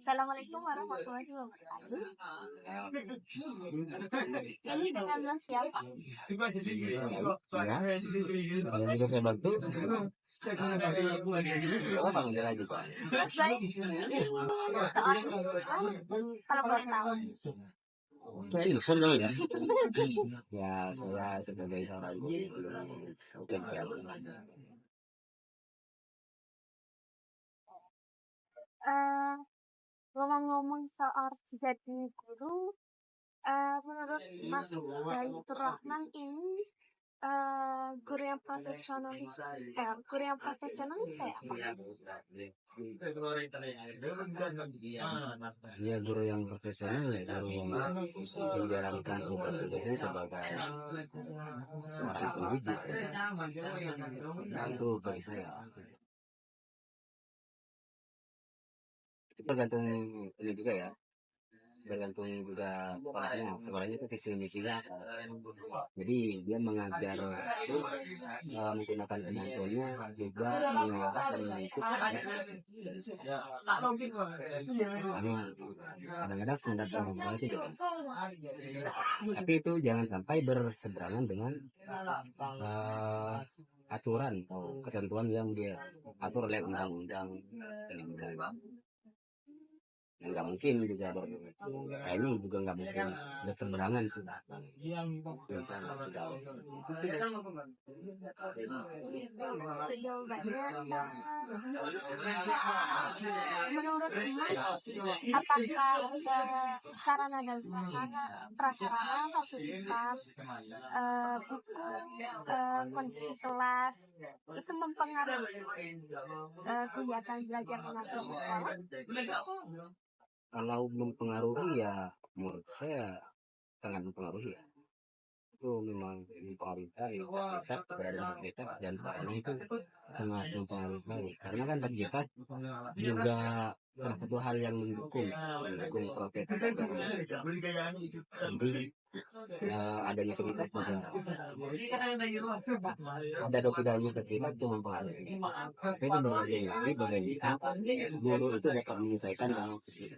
Assalamualaikum warahmatullahi wabarakatuh. Ini dengan Mas siapa? Ya, kalau bisa saya bantu, apa panggil aja Pak? Mas baik. Kalau boleh tahu. Saya ilfon dong ya. Ya, saya sebagai seorang guru CPL. Ngomong-ngomong soal jadi guru, menurut Mas Bayitur Rahman ini guru yang profesional kayak apa? Dia guru yang profesional ya, guru yang menjalankan tugas-tugasnya sebagai seorang pendidik. Itu bagi saya. Itu tergantung ini juga ya, bergantung juga sekolahnya itu visi misinya. Jadi dia mengajar menggunakan kemampuannya juga mengarah dan mengikut. Karena kadang-kadang standar sama itu juga. Tapi itu jangan sampai berseberangan dengan aturan atau ketentuan yang dia atur oleh undang-undang. Nggak mungkin juga ini juga nggak mungkin berseberangan sih. Menurut Mas, apakah sarana dan prasarana fasilitas buku kondisi kelas itu mempengaruhi kegiatan belajar mengajar di sekolah? Kalau mempengaruhi ya menurut saya sangat mempengaruhi ya. Itu memang mempengaruhi kita kepada kita dan ini itu sangat mempengaruhi karena kan bagi kita juga salah satu hal yang mendukung profit. Jadi adanya kebijakan juga ada dokumennya kebijakan itu mempengaruhi. Tapi itu bagaimana guru itu dapat menyelesaikan dalam posisi.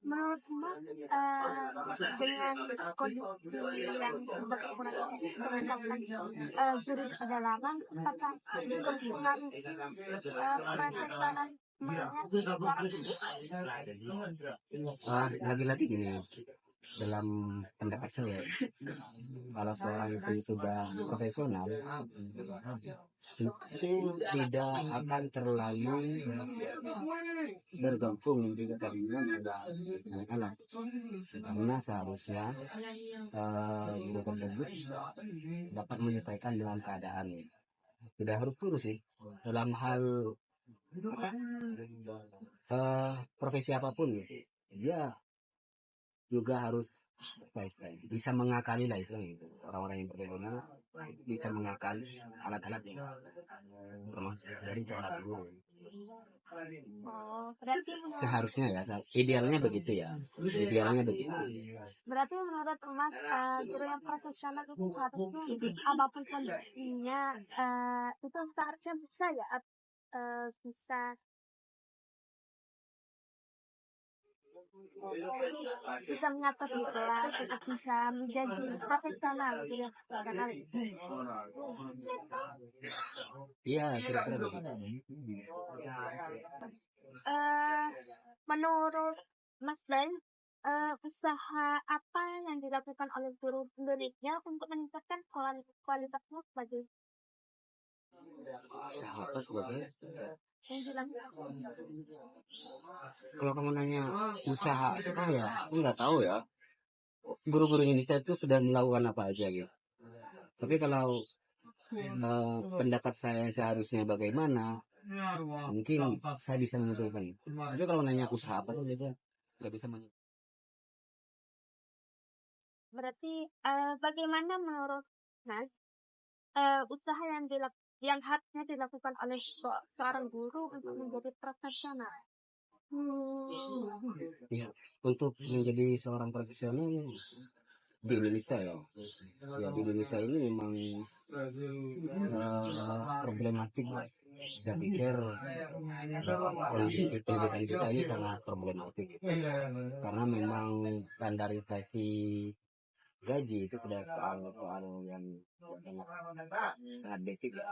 Menurut Mas, dengan kondisi yang berkurang peningkatan guru di pedalaman, apakah mempengaruhi prestasi lagi-lagi gini dalam pendapat saya, kalau seorang itu sudah profesional itu tidak akan terlalu bergantung dengan anak-anak, karena seharusnya guru tersebut dapat menyelesaikan dalam keadaan tidak harus turun sih dalam hal profesi apapun dia juga harus bisa mengakali lah istilahnya itu. Orang-orang yang profesional bisa mengakali alat-alat yang dari cara dulu. Berarti seharusnya ya, idealnya begitu ya. Idealnya begitu. Berarti menurut Mas, guru yang profesional itu harusnya apapun kondisinya itu seharusnya bisa ya bisa mengatur di kelas, bisa menjadi profesional gitu ya. Iya, kira-kira begitu. Menurut Mas Ben, usaha apa yang dilakukan oleh guru Indonesia untuk meningkatkan kualitasnya sebagai usaha apa sebagai? Kalau kamu nanya usaha apa ya, aku nggak tahu ya. Guru-guru Indonesia itu sudah melakukan apa aja gitu. Tapi kalau pendapat saya seharusnya bagaimana, mungkin saya bisa mengusulkan. Tapi kalau nanya usaha apa tuh gitu, nggak bisa menjawab. Berarti bagaimana menurut Mas usaha yang harusnya dilakukan oleh seorang guru untuk menjadi profesional? Ya, untuk menjadi seorang profesional di Indonesia ya. Ya di Indonesia ini memang problematik. Saya pikir kondisi pendidikan kita ini sangat problematik karena memang standarisasi gaji itu sudah soal yang sangat basic ya,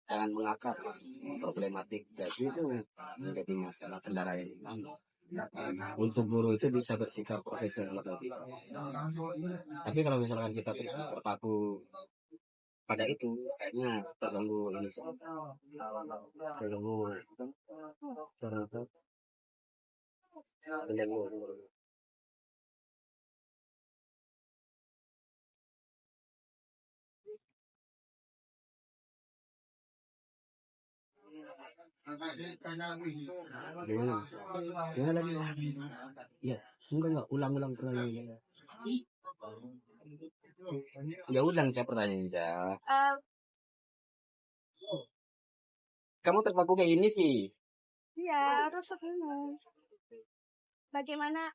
sangat mengakar. Problematik gaji itu menjadi masalah kendala yang utama. Untuk guru itu bisa bersikap profesional nanti. Tapi kalau misalkan kita terus berpaku pada itu, kayaknya terganggu ini, terganggu. Gimana? Gimana lagi? Ya, enggak, ulang pertanyaannya. Ya ulang saya pertanyaannya. Eh, Kamu terpaku kayak ini sih. ya, terus bingung. Bagaimana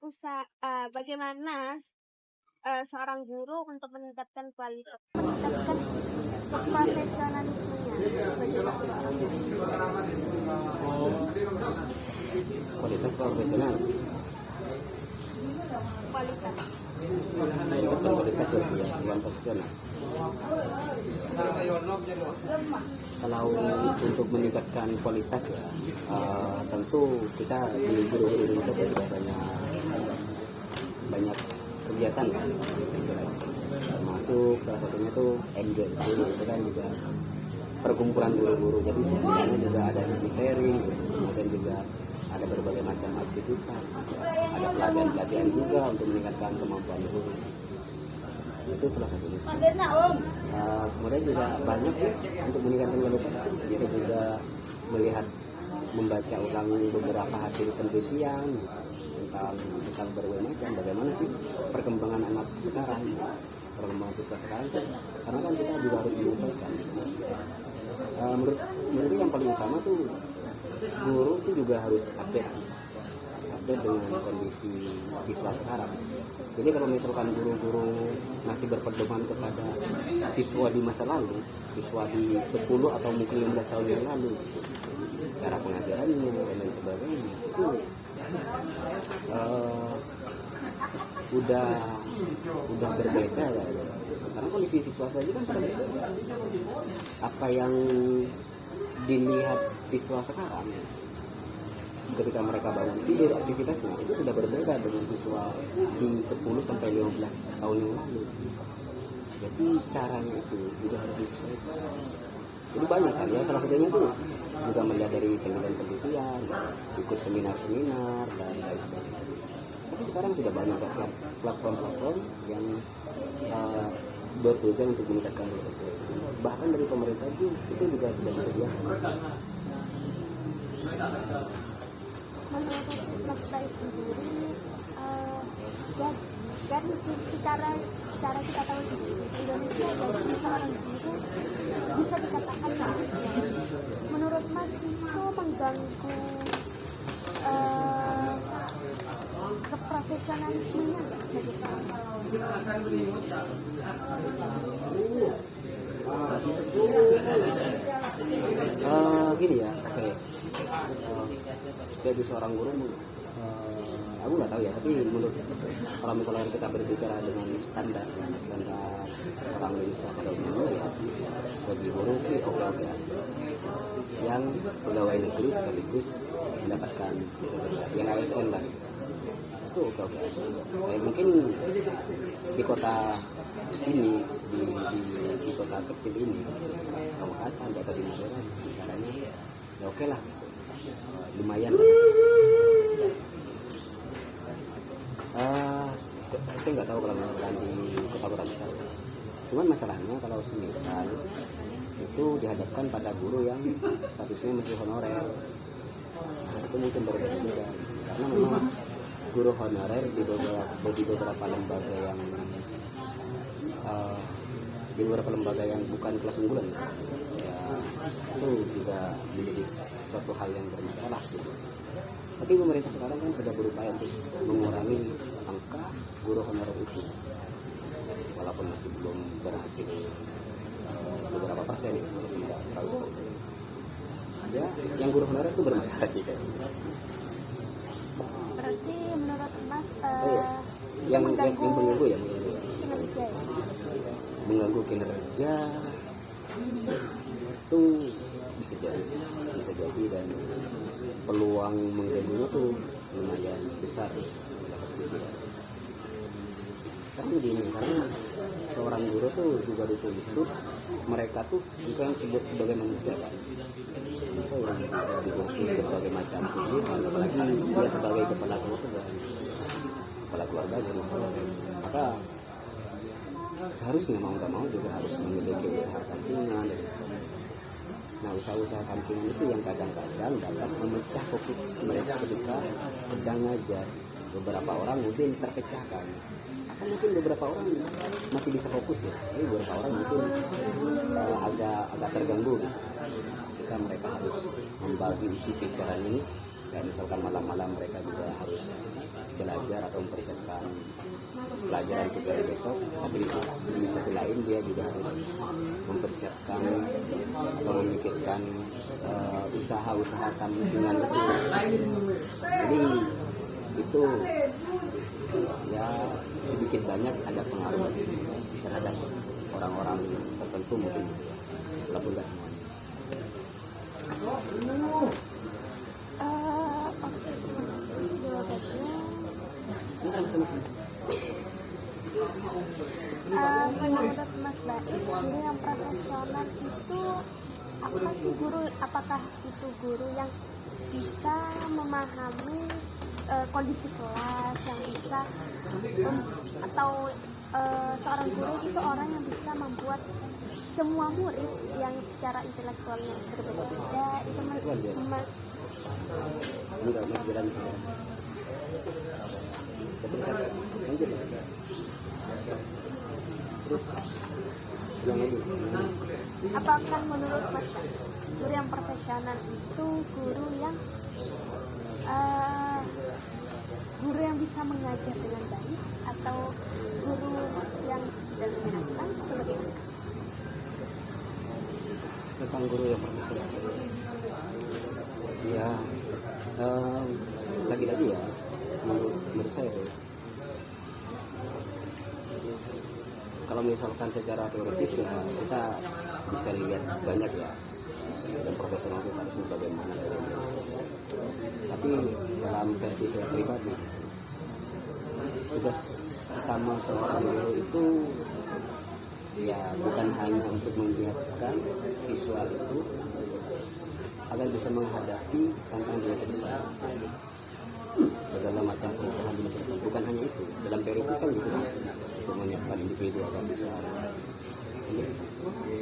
seorang guru untuk meningkatkan kualitas, meningkatkan profesionalismenya sebagai seorang guru. Kualitas profesional. Kualitas. Meningkatkan kualitas ya, bukan profesional. Kalau untuk meningkatkan kualitas ya, tentu kita di guru Indonesia itu sudah banyak kegiatan kan, termasuk salah satunya tuh MJ itu kan juga perkumpulan guru-guru. Jadi di sana juga ada sesi sharing, kemudian juga ada berbagai macam aktivitas, ada pelatihan juga untuk meningkatkan kemampuan guru. Itu salah satunya. Kemudian juga banyak sih untuk meningkatkan kualitas. Bisa juga membaca ulang beberapa hasil penelitian tentang berbagai macam bagaimana sih perkembangan anak sekarang, perkembangan siswa sekarang tuh. Karena kan kita juga harus menyesuaikan. Menurut yang paling utama tuh guru tuh juga harus update dengan kondisi siswa sekarang. Jadi kalau misalkan guru-guru masih berpedoman kepada siswa di masa lalu, siswa di 10 atau mungkin 15 tahun yang lalu, cara pengajarannya dan lain sebagainya, itu udah berbeda ya. Karena kondisi siswa saja kan berbeda. Apa yang dilihat siswa sekarang ketika mereka bangun tidur, aktivitasnya itu sudah berbeda dengan siswa di 10 sampai 15 tahun yang lalu. Jadi caranya itu juga harus disesuaikan. Itu banyak kan ya, salah satunya itu juga melihat dari penelitian, ikut seminar-seminar dan lain sebagainya. Tapi sekarang sudah banyak platform-platform yang bertujuan untuk meningkatkan kualitas. Bahkan dari pemerintah itu juga sudah disediakan. Menurut Mas Baik sendiri, dan secara kita tahu di Indonesia gaji seorang guru bisa dikatakan bagus ya. Menurut Mas itu mengganggu keprofesionalismenya nggak sebagai seorang guru? Gini ya, oke. Jadi seorang guru, aku nggak tahu ya, tapi menurut kalau misalnya kita berbicara dengan standar orang Indonesia pada umumnya ya, bagi guru sih oke aja. Yang pegawai negeri sekaligus mendapatkan yang ASN lah, itu oke aja. Mungkin di kota ini, di kota kecil ini, Pamekasan atau di Madura sekarang ya oke lah, lumayan. Saya nggak tahu kalau misalkan di kota-kota besar. Cuman masalahnya kalau semisal itu dihadapkan pada guru yang statusnya masih honorer, itu mungkin berbeda-beda. Karena memang guru honorer di beberapa lembaga yang bukan kelas unggulan ya, itu juga menjadi suatu hal yang bermasalah sih. Tapi pemerintah sekarang kan sudah berupaya untuk mengurangi angka guru honorer itu, walaupun masih belum berhasil beberapa persen, walaupun tidak 100%. Ya, yang guru honorer itu bermasalah sih kayaknya. Berarti menurut Mas yang mengganggu mengganggu ya, kinerja ya? mengganggu kinerja itu bisa jadi sih, bisa jadi, dan peluang mengganggunya tuh lumayan besar ya. Karena gini, karena seorang guru tuh juga dituntut, mereka tuh bukan disebut sebagai manusia kan, bisa yang bisa dituntut berbagai macam kegiatan, apalagi dia sebagai kepala keluarga gitu. Maka seharusnya mau nggak mau juga harus memiliki usaha sampingan dan sebagainya. Nah, usaha-usaha sampingan itu yang kadang-kadang dapat memecah fokus mereka ketika sedang ngajar. Beberapa orang mungkin terpecahkan, akan mungkin beberapa orang masih bisa fokus ya, tapi beberapa orang mungkin agak terganggu gitu. Ketika mereka harus membagi isi pikiran ini, kayak misalkan malam-malam mereka juga harus belajar atau mempersiapkan pelajaran untuk hari besok, tapi di satu lain dia juga harus mempersiapkan atau memikirkan usaha-usaha sampingan itu. Jadi itu ya sedikit banyak ada pengaruh terhadap orang-orang tertentu mungkin, walaupun tidak semuanya. Ini sama-sama. Menurut Mas Baik, guru yang profesional itu apa sih guru? Apakah itu guru yang bisa memahami kondisi kelas, yang bisa atau seorang guru itu orang yang bisa membuat semua murid yang secara intelektualnya berbeda-beda itu enggak masih jalan sih. Terus lanjut. Terus bilang lagi. Apakah menurut Mas guru yang profesional itu guru yang bisa mengajar dengan baik, atau guru yang tidak menyenangkan, atau bagaimana? Tentang guru yang profesional ya, lagi-lagi ya menurut saya kalau misalkan secara teoritis ya kita bisa lihat banyak ya, dan profesional itu seharusnya bagaimana dari Indonesia. Tapi dalam versi saya pribadi, tugas utama seorang guru itu ya bukan hanya untuk membiarkan siswa itu agar bisa menghadapi tantangan di masa depan, segala macam perubahan di masa depan. Bukan hanya itu, dalam teoritis kan gitu, untuk menyiapkan individu agar bisa. Tapi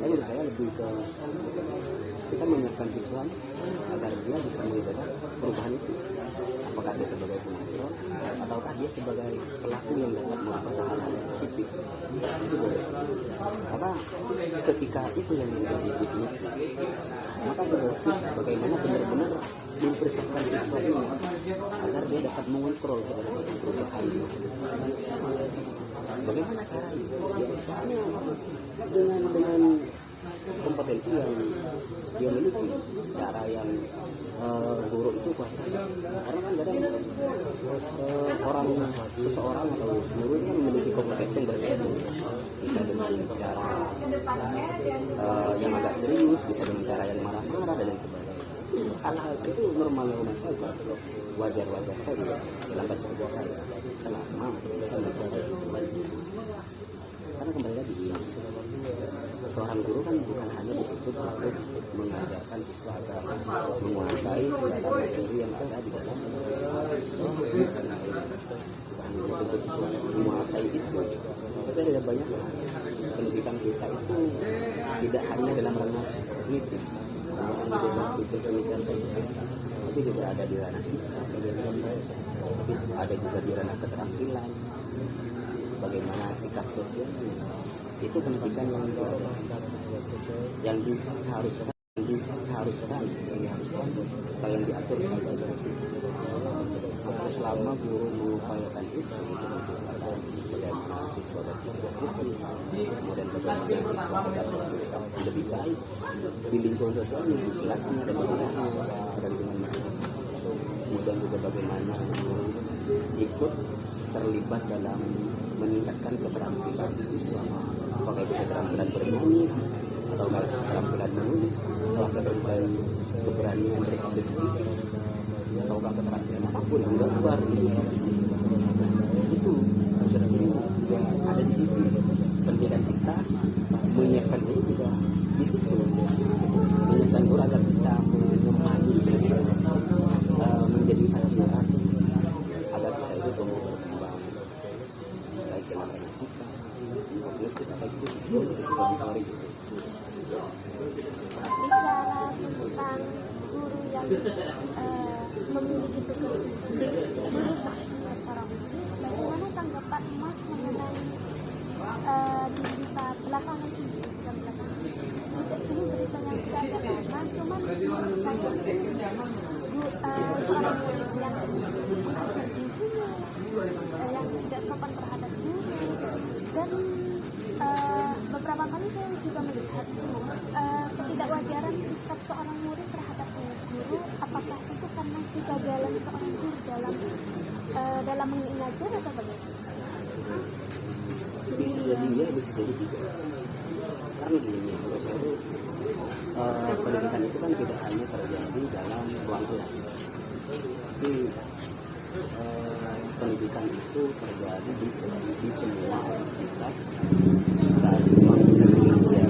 menurut saya lebih ke kita menyiapkan siswa agar dia bisa melihat perubahan itu. Apakah dia sebagai penonton ataukah dia sebagai pelaku yang dapat merubah hal-hal positif. Itu boleh sih. Maka ketika itu yang menjadi definisi, maka tugas kita bagaimana benar-benar mempersiapkan siswa ini agar dia dapat mengontrol segala macam perubahan di masa depan. Bagaimana caranya? Caranya dengan kompetensi yang dia miliki, cara yang guru itu kuasai. Karena kan kadang seseorang atau guru kan memiliki kompetensi yang berbeda. Bisa dengan cara yang agak serius, bisa dengan cara yang marah-marah dan lain sebagainya. Hal-hal itu normal-normal saja, wajar-wajar saja dalam perspektif saya, selama bisa menjaga hubungan. Karena kembali lagi, seorang guru kan bukan hanya dituntut untuk mengajarkan siswa agar menguasai segala materi yang ada di dalam, bukan hanya dituntut untuk menguasai itu, tapi ada banyak pendidikan kita itu tidak hanya dalam ranah kognitif, tidak hanya dalam pemikiran saja, tapi juga ada di ranah sikap, tapi ada juga di ranah keterampilan, bagaimana sikap sosial. Itu pendidikan yang seharusnya tapi seharusnya kan kalau yang diatur ada. Maka selama guru mengupayakan itu untuk menciptakan bagaimana siswa berpikir kritis, kemudian bagaimana siswa dapat bersikap lebih baik di lingkungan sosial, di kelasnya dan di lingkungan masyarakat. Kemudian juga bagaimana ikut terlibat dalam meningkatkan keterampilan siswa, apakah itu keterampilan bernyanyi atau keterampilan menulis, atau keberanian berpublic speaking, atau keterampilan apapun yang gambar itu sesungguhnya ada di situ. Pendidikan kita menyiapkan guru juga di situ, menyiapkan guru agar bisa memahami menjadi fasilitasi agar siswa itu tumbuh berkembang baik dalam sikap, kognitif, afektif, psikologi gitu. Bicara tentang guru yang memiliki tugas guru maksimal seorang guru, bagaimana tanggapan Mas mengenai di berita belakangan ini? Bukan belakangan ini berita yang sudah agak lama, cuman menurut saya seorang murid yang yang tidak sopan terhadap guru, dan beberapa kali saya juga melihat ketidakwajaran sikap seorang murid terhadap guru. Apakah itu karena kegagalan seorang guru dalam mengajar atau bagaimana? Bisa jadi ya, bisa jadi tidak. Karena gini, menurut saya itu pendidikan itu kan tidak hanya terjadi dalam ruang kelas, tapi pendidikan itu terjadi di semua aktivitas, di semua aktivitas manusia.